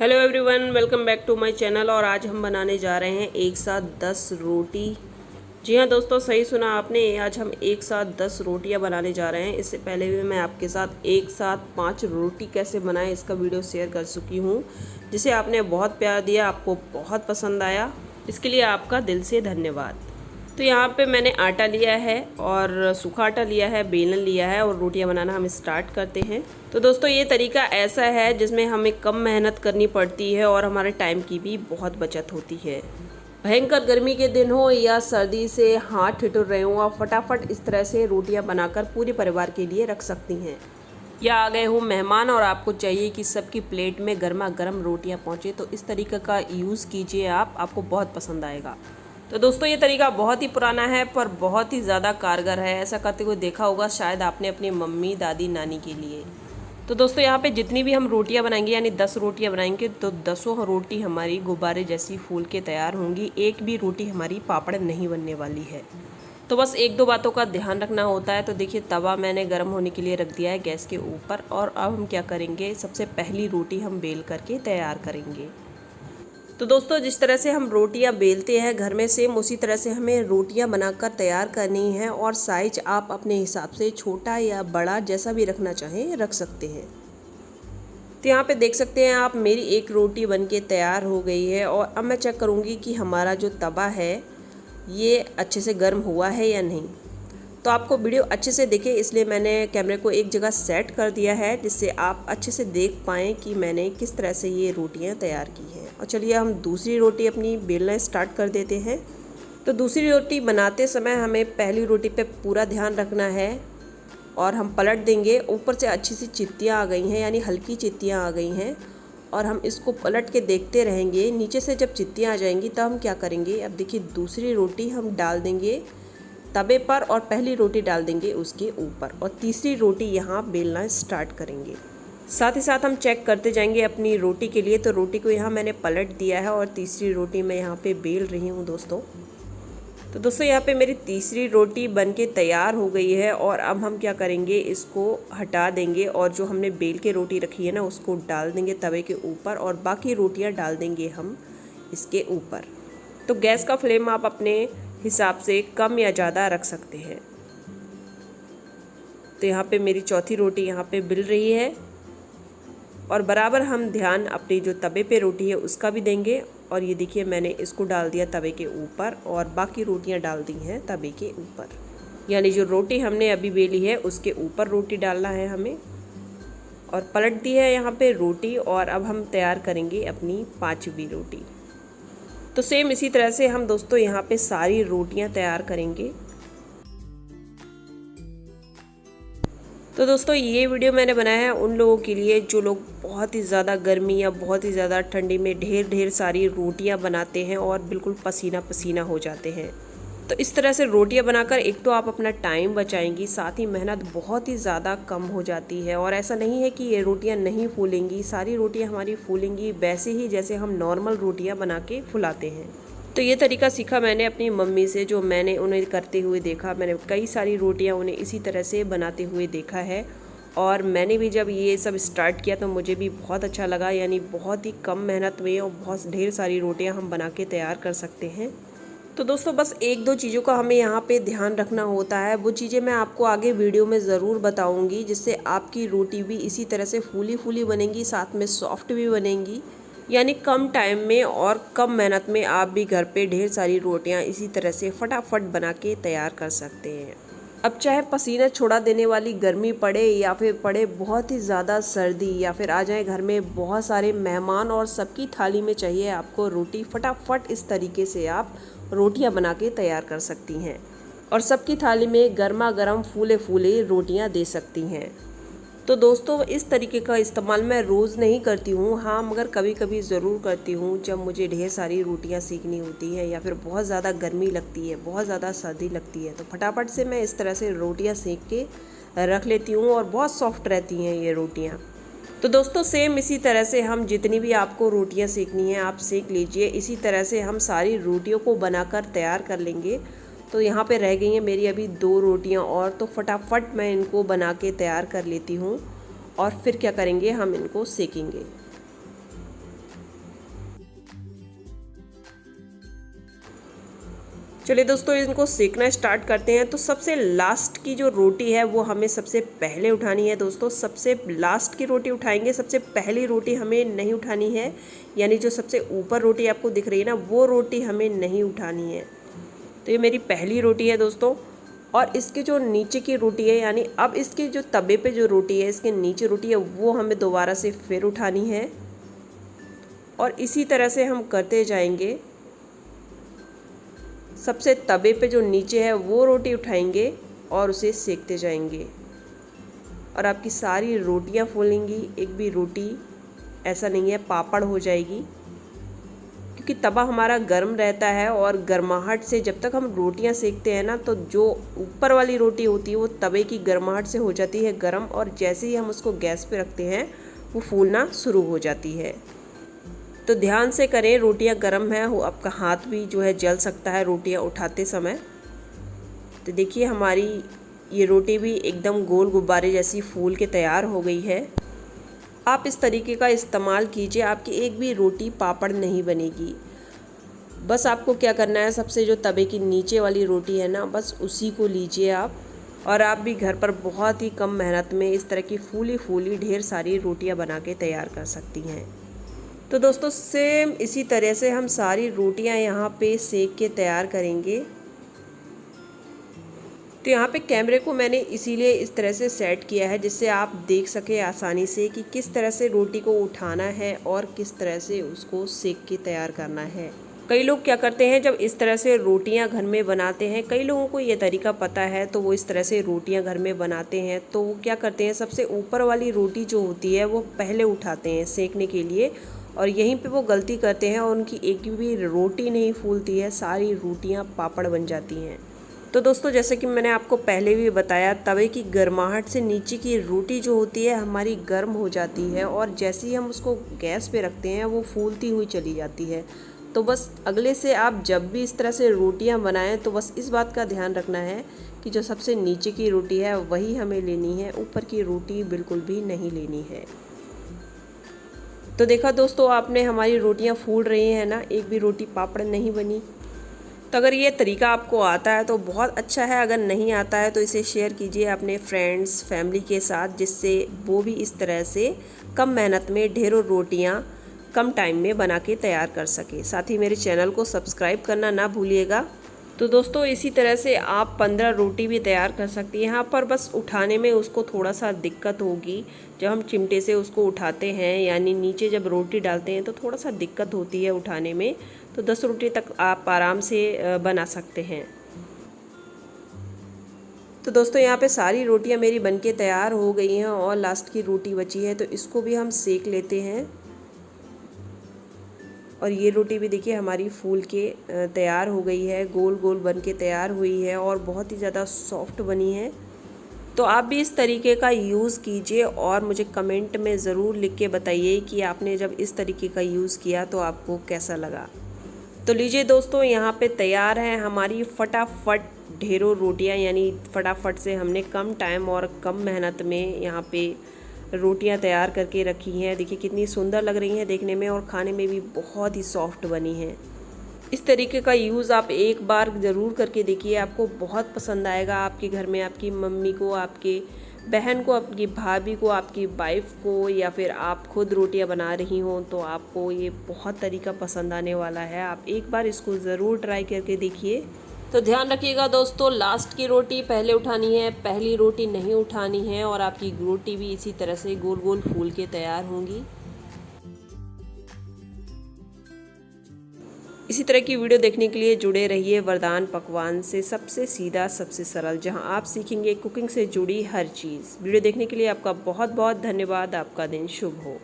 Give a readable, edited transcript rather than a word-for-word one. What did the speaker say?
Hello everyone, welcome back to my channel. और आज हम बनाने जा रहे हैं एक साथ 10 रोटी। जी हाँ दोस्तों, सही सुना आपने। आज हम एक साथ 10 रोटियां बनाने जा रहे हैं। इससे पहले भी मैं आपके साथ एक साथ 5 रोटी कैसे बनाएं इसका वीडियो शेयर कर चुकी हूँ, जिसे आपने बहुत प्यार दिया, आपको बहुत पसंद आया। इसके लिए आपका दिल से धन्यवाद। तो यहाँ पे मैंने आटा लिया है और सूखा आटा लिया है, बेलन लिया है और रोटियां बनाना हम स्टार्ट करते हैं। तो दोस्तों ये तरीका ऐसा है जिसमें हमें कम मेहनत करनी पड़ती है और हमारे टाइम की भी बहुत बचत होती है। भयंकर गर्मी के दिन हो या सर्दी से हाथ ठिठुर रहे हो, आप फटाफट इस तरह से रोटियां बनाकर पूरे परिवार के लिए रख सकती हैं। या आ गए हो मेहमान और आपको चाहिए कि सबकी प्लेट में गर्मा गर्म रोटियां पहुंचे, तो इस तरीके का यूज़ कीजिए आपको बहुत पसंद आएगा। तो दोस्तों ये तरीका बहुत ही पुराना है पर बहुत ही ज़्यादा कारगर है। ऐसा करते हुए देखा होगा शायद आपने अपनी मम्मी, दादी, नानी के लिए। तो दोस्तों यहाँ पे जितनी भी हम रोटियां बनाएंगे, यानी 10 रोटियां बनाएंगे, तो 10 रोटी हमारी गुब्बारे जैसी फूल के तैयार होंगी। एक भी रोटी हमारी पापड़ नहीं बनने वाली है। तो बस एक दो बातों का ध्यान रखना होता है। तो देखिए, तवा मैंने गर्म होने के लिए रख दिया है गैस के ऊपर। और अब हम क्या करेंगे, सबसे पहली रोटी हम बेल करके तैयार करेंगे। तो दोस्तों जिस तरह से हम रोटियां बेलते हैं घर में, सेम उसी तरह से हमें रोटियां बनाकर तैयार करनी है। और साइज आप अपने हिसाब से छोटा या बड़ा जैसा भी रखना चाहें रख सकते हैं। तो यहाँ पे देख सकते हैं आप, मेरी एक रोटी बनके तैयार हो गई है। और अब मैं चेक करूँगी कि हमारा जो तवा है ये अच्छे से गर्म हुआ है या नहीं। तो आपको वीडियो अच्छे से दिखे इसलिए मैंने कैमरे को एक जगह सेट कर दिया है, जिससे आप अच्छे से देख पाएँ कि मैंने किस तरह से ये रोटियां तैयार की हैं। और चलिए हम दूसरी रोटी अपनी बेलना स्टार्ट कर देते हैं। तो दूसरी रोटी बनाते समय हमें पहली रोटी पे पूरा ध्यान रखना है और हम पलट देंगे। ऊपर से अच्छी सी चित्तियाँ आ गई हैं, यानी हल्की चित्तियाँ आ गई हैं, और हम इसको पलट के देखते रहेंगे। नीचे से जब चित्तियाँ आ जाएंगी तब हम क्या करेंगे, अब देखिए दूसरी रोटी हम डाल देंगे तवे पर और पहली रोटी डाल देंगे उसके ऊपर, और तीसरी रोटी यहाँ बेलना स्टार्ट करेंगे। साथ ही साथ हम चेक करते जाएंगे अपनी रोटी के लिए। तो रोटी को यहाँ मैंने पलट दिया है और तीसरी रोटी मैं यहाँ पे बेल रही हूँ दोस्तों। तो दोस्तों यहाँ पे मेरी तीसरी रोटी बनके तैयार हो गई है। और अब हम क्या करेंगे, इसको हटा देंगे और जो हमने बेल के रोटी रखी है ना उसको डाल देंगे तवे के ऊपर, और बाकी रोटियाँ डाल देंगे हम इसके ऊपर। तो गैस का फ्लेम आप अपने हिसाब से कम या ज़्यादा रख सकते हैं। तो यहाँ पे मेरी चौथी रोटी यहाँ पे बिल रही है, और बराबर हम ध्यान अपनी जो तवे पे रोटी है उसका भी देंगे। और ये देखिए मैंने इसको डाल दिया तवे के ऊपर और बाकी रोटियाँ डाल दी हैं तवे के ऊपर, यानी जो रोटी हमने अभी बेली है उसके ऊपर रोटी डालना है हमें। और पलट दी है यहाँ पे रोटी, और अब हम तैयार करेंगे अपनी 5वीं रोटी। तो सेम इसी तरह से हम दोस्तों यहाँ पे सारी रोटियाँ तैयार करेंगे। तो दोस्तों ये वीडियो मैंने बनाया है उन लोगों के लिए जो लोग बहुत ही ज़्यादा गर्मी या बहुत ही ज़्यादा ठंडी में ढेर सारी रोटियाँ बनाते हैं और बिल्कुल पसीना पसीना हो जाते हैं। तो इस तरह से रोटियां बनाकर एक तो आप अपना टाइम बचाएंगी, साथ ही मेहनत बहुत ही ज़्यादा कम हो जाती है। और ऐसा नहीं है कि ये रोटियां नहीं फूलेंगी, सारी रोटियां हमारी फूलेंगी वैसे ही जैसे हम नॉर्मल रोटियां बना के फुलाते हैं। तो ये तरीका सीखा मैंने अपनी मम्मी से, जो मैंने उन्हें करते हुए देखा। मैंने कई सारी रोटियाँ उन्हें इसी तरह से बनाते हुए देखा है, और मैंने भी जब ये सब स्टार्ट किया तो मुझे भी बहुत अच्छा लगा। यानी बहुत ही कम मेहनत में और बहुत ढेर सारी रोटियाँ हम बना के तैयार कर सकते हैं। तो दोस्तों बस एक दो चीज़ों का हमें यहाँ पे ध्यान रखना होता है। वो चीज़ें मैं आपको आगे वीडियो में ज़रूर बताऊँगी, जिससे आपकी रोटी भी इसी तरह से फूली फूली बनेंगी, साथ में सॉफ्ट भी बनेंगी। यानी कम टाइम में और कम मेहनत में आप भी घर पे ढेर सारी रोटियाँ इसी तरह से फटाफट बना के तैयार कर सकते हैं। अब चाहे पसीना छोड़ा देने वाली गर्मी पड़े या फिर पड़े बहुत ही ज़्यादा सर्दी, या फिर आ जाए घर में बहुत सारे मेहमान और सबकी थाली में चाहिए आपको रोटी, फटाफट इस तरीके से आप रोटियां बना के तैयार कर सकती हैं और सबकी थाली में गर्मा गर्म फूले फूले रोटियां दे सकती हैं। तो दोस्तों इस तरीके का इस्तेमाल मैं रोज़ नहीं करती हूँ, हाँ मगर कभी कभी ज़रूर करती हूँ जब मुझे ढेर सारी रोटियाँ सेकनी होती है या फिर बहुत ज़्यादा गर्मी लगती है, बहुत ज़्यादा सर्दी लगती है। तो फटाफट से मैं इस तरह से रोटियाँ सेक के रख लेती हूँ और बहुत सॉफ्ट रहती हैं ये रोटियाँ। तो दोस्तों सेम इसी तरह से हम जितनी भी आपको रोटियां सेकनी है आप सेक लीजिए। इसी तरह से हम सारी रोटियों को बनाकर तैयार कर लेंगे। तो यहाँ पे रह गई हैं मेरी अभी 2 रोटियां और, तो फटाफट मैं इनको बना के तैयार कर लेती हूँ और फिर क्या करेंगे, हम इनको सेकेंगे। चलिए दोस्तों इनको सेकना स्टार्ट करते हैं। तो सबसे लास्ट की जो रोटी है वो हमें सबसे पहले उठानी है दोस्तों। सबसे लास्ट की रोटी उठाएंगे, सबसे पहली रोटी हमें नहीं उठानी है। यानी जो सबसे ऊपर रोटी आपको दिख रही है ना, वो रोटी हमें नहीं उठानी है। तो ये मेरी पहली रोटी है दोस्तों। और इसके जो नीचे की रोटी है, यानी अब इसके जो तवे पे जो रोटी है, इसके नीचे रोटी है, वो हमें दोबारा से फिर उठानी है। और इसी तरह से हम करते जाएंगे। सबसे तवे पे जो नीचे है वो रोटी उठाएंगे और उसे सेकते जाएंगे और आपकी सारी रोटियां फूलेंगी। एक भी रोटी ऐसा नहीं है पापड़ हो जाएगी, क्योंकि तवा हमारा गर्म रहता है और गर्माहट से जब तक हम रोटियां सेकते हैं ना, तो जो ऊपर वाली रोटी होती है वो तवे की गर्माहट से हो जाती है गर्म, और जैसे ही हम उसको गैस पे रखते हैं वो फूलना शुरू हो जाती है। तो ध्यान से करें, रोटियां गर्म है, आपका हाथ भी जो है जल सकता है रोटियां उठाते समय। तो देखिए हमारी ये रोटी भी एकदम गोल गुब्बारे जैसी फूल के तैयार हो गई है। आप इस तरीके का इस्तेमाल कीजिए, आपकी एक भी रोटी पापड़ नहीं बनेगी। बस आपको क्या करना है, सबसे जो तवे की नीचे वाली रोटी है ना, बस उसी को लीजिए आप, और आप भी घर पर बहुत ही कम मेहनत में इस तरह की फूली फूली ढेर सारी रोटियां बना के तैयार कर सकती हैं। तो दोस्तों सेम इसी तरह से हम सारी रोटियां यहाँ पे सेक के तैयार करेंगे। तो यहाँ पे कैमरे को मैंने इसीलिए इस तरह से सेट किया है जिससे आप देख सके आसानी से कि किस तरह से रोटी को उठाना है और किस तरह से उसको सेक के तैयार करना है। कई लोग क्या करते हैं, जब इस तरह से रोटियां घर में बनाते हैं, कई लोगों को ये तरीका पता है, तो वो इस तरह से रोटियां घर में बनाते हैं। तो वो क्या करते हैं, सबसे ऊपर वाली रोटी जो होती है वो पहले उठाते हैं सेकने के लिए, और यहीं पे वो गलती करते हैं और उनकी एक भी रोटी नहीं फूलती है, सारी रोटियां पापड़ बन जाती हैं। तो दोस्तों जैसे कि मैंने आपको पहले भी बताया, तवे की गर्माहट से नीचे की रोटी जो होती है हमारी गर्म हो जाती है, और जैसे ही हम उसको गैस पे रखते हैं वो फूलती हुई चली जाती है। तो बस अगले से आप जब भी इस तरह से रोटियां बनाएं तो बस इस बात का ध्यान रखना है कि जो सबसे नीचे की रोटी है वही हमें लेनी है, ऊपर की रोटी बिल्कुल भी नहीं लेनी है। तो देखा दोस्तों आपने, हमारी रोटियां फूल रही हैं ना, एक भी रोटी पापड़ नहीं बनी। तो अगर ये तरीका आपको आता है तो बहुत अच्छा है, अगर नहीं आता है तो इसे शेयर कीजिए अपने फ्रेंड्स फैमिली के साथ, जिससे वो भी इस तरह से कम मेहनत में ढेरों रोटियां कम टाइम में बना के तैयार कर सके। साथ ही मेरे चैनल को सब्सक्राइब करना ना भूलिएगा। तो दोस्तों इसी तरह से आप 15 रोटी भी तैयार कर सकती हैं। यहाँ पर बस उठाने में उसको थोड़ा सा दिक्कत होगी, जब हम चिमटे से उसको उठाते हैं, यानी नीचे जब रोटी डालते हैं तो थोड़ा सा दिक्कत होती है उठाने में। तो 10 रोटी तक आप आराम से बना सकते हैं। तो दोस्तों यहाँ पे सारी रोटियाँ मेरी बनके तैयार हो गई हैं और लास्ट की रोटी बची है, तो इसको भी हम सेक लेते हैं। और ये रोटी भी देखिए हमारी फूल के तैयार हो गई है, गोल गोल बन के तैयार हुई है और बहुत ही ज़्यादा सॉफ्ट बनी है। तो आप भी इस तरीके का यूज़ कीजिए और मुझे कमेंट में ज़रूर लिख के बताइए कि आपने जब इस तरीके का यूज़ किया तो आपको कैसा लगा। तो लीजिए दोस्तों, यहाँ पे तैयार है हमारी फटाफट ढेरों रोटियाँ, यानी फटाफट से हमने कम टाइम और कम मेहनत में यहाँ पे रोटियां तैयार करके रखी हैं। देखिए कितनी सुंदर लग रही हैं देखने में, और खाने में भी बहुत ही सॉफ्ट बनी हैं। इस तरीके का यूज़ आप एक बार ज़रूर करके देखिए, आपको बहुत पसंद आएगा। आपके घर में आपकी मम्मी को, आपके बहन को, आपकी भाभी को, आपकी वाइफ को, या फिर आप खुद रोटियां बना रही हों तो आपको ये बहुत तरीका पसंद आने वाला है। आप एक बार इसको ज़रूर ट्राई करके देखिए। तो ध्यान रखिएगा दोस्तों, लास्ट की रोटी पहले उठानी है, पहली रोटी नहीं उठानी है, और आपकी रोटी भी इसी तरह से गोल गोल फूल के तैयार होंगी। इसी तरह की वीडियो देखने के लिए जुड़े रहिए वरदान पकवान से, सबसे सीधा सबसे सरल, जहां आप सीखेंगे कुकिंग से जुड़ी हर चीज़। वीडियो देखने के लिए आपका बहुत बहुत धन्यवाद। आपका दिन शुभ हो।